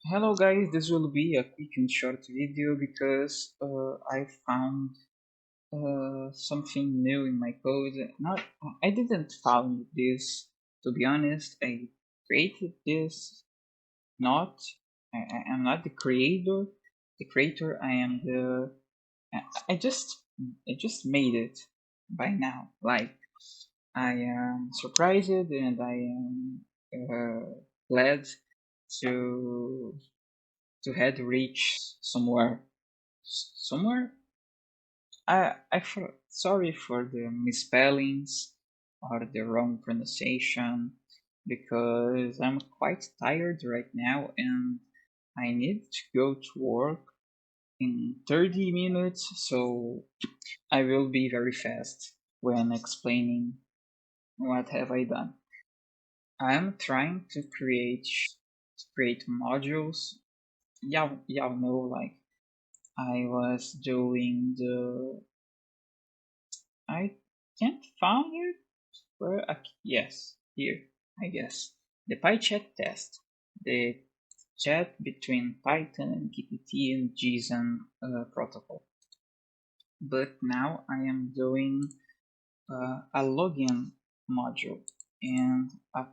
Hello guys, this will be a quick and short video because I found something new in my code. Not, I didn't found this, to be honest. I created this. Not, I'm not the creator. The creator. I am the. I just, I just made it by now. Like I am surprised and I am glad to had reached somewhere. Sorry for the misspellings or the wrong pronunciation because I'm quite tired right now and I need to go to work in 30 minutes, so I will be very fast when explaining what have I done. I'm trying to create modules. Y'all know, like I was doing the. I can't find it. Where? Yes, here. I guess the PyChat test, the chat between Python and GPT and JSON protocol. But now I am doing a login module and a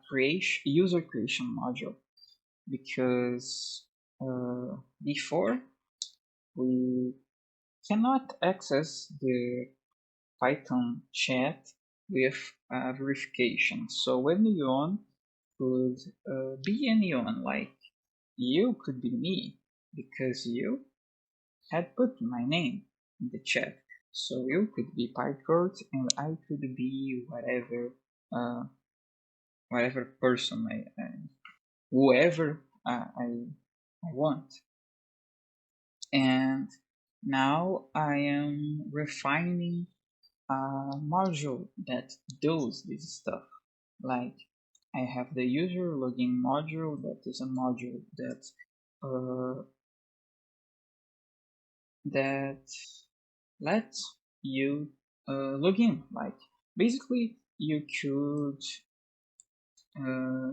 user creation module because before we cannot access the Python chat with verification. So anyone could be anyone, like you could be me because you had put my name in the chat. So you could be PyCord and I could be uh, whatever person whoever I want. And now I am refining a module that does this stuff. Like I have the user login module that is a module uh, that lets you log in. Like basically you could uh,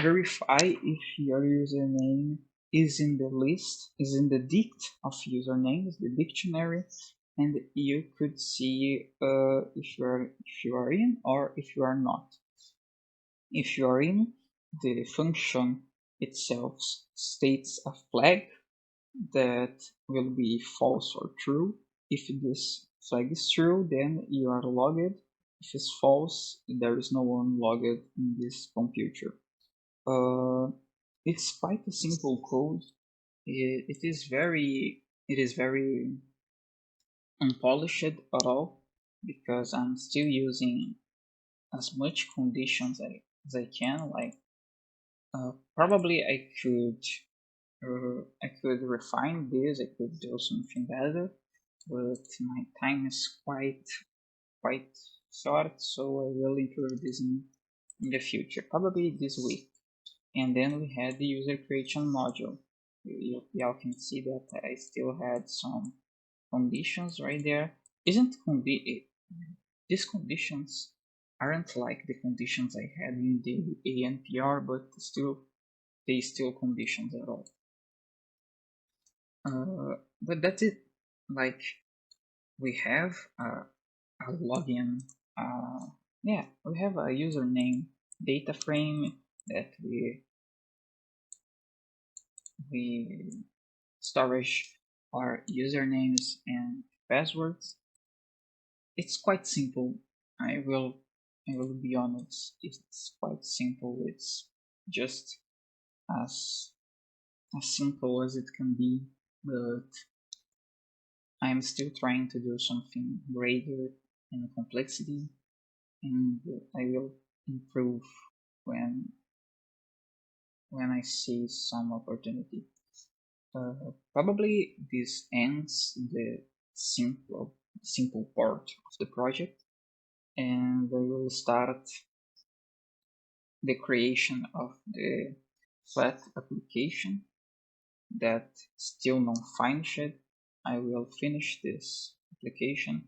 verify if your username is in the list, is in the dict of usernames, the dictionary, and you could see if you are in or if you are not. If you are in, the function itself states a flag that will be false or true. If this flag is true, then you are logged. If it's false, there is no one logged in this computer. Uh, it's quite a simple code. It is very unpolished at all because I'm still using as much conditions as I can. Like probably I could refine this. I could do something better, but my time is quite short, so I will improve this in the future, probably this week. And then we had the user creation module. Y'all can see that I still had some conditions right there. Isn't these conditions aren't like the conditions I had in the ANPR, but still they still conditions at all. But that's it. Like we have a login. Yeah, we have a username data frame that we storage our usernames and passwords. It's quite simple. I will I will be honest. It's quite simple. It's just as as simple as it can be, but I'm still trying to do something greater in complexity, and I will improve when when I see some opportunity. Probably this ends the simple part of the project, and I will start the creation of the flat application that still not finished. I will finish this application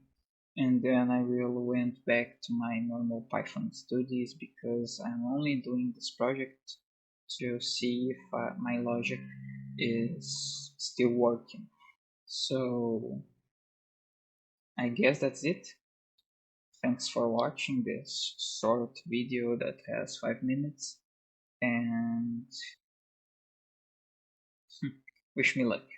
and then I will went back to my normal Python studies because I'm only doing this project to see if my logic is still working. So I guess that's it. Thanks for watching this short video that has 5 minutes, and wish me luck.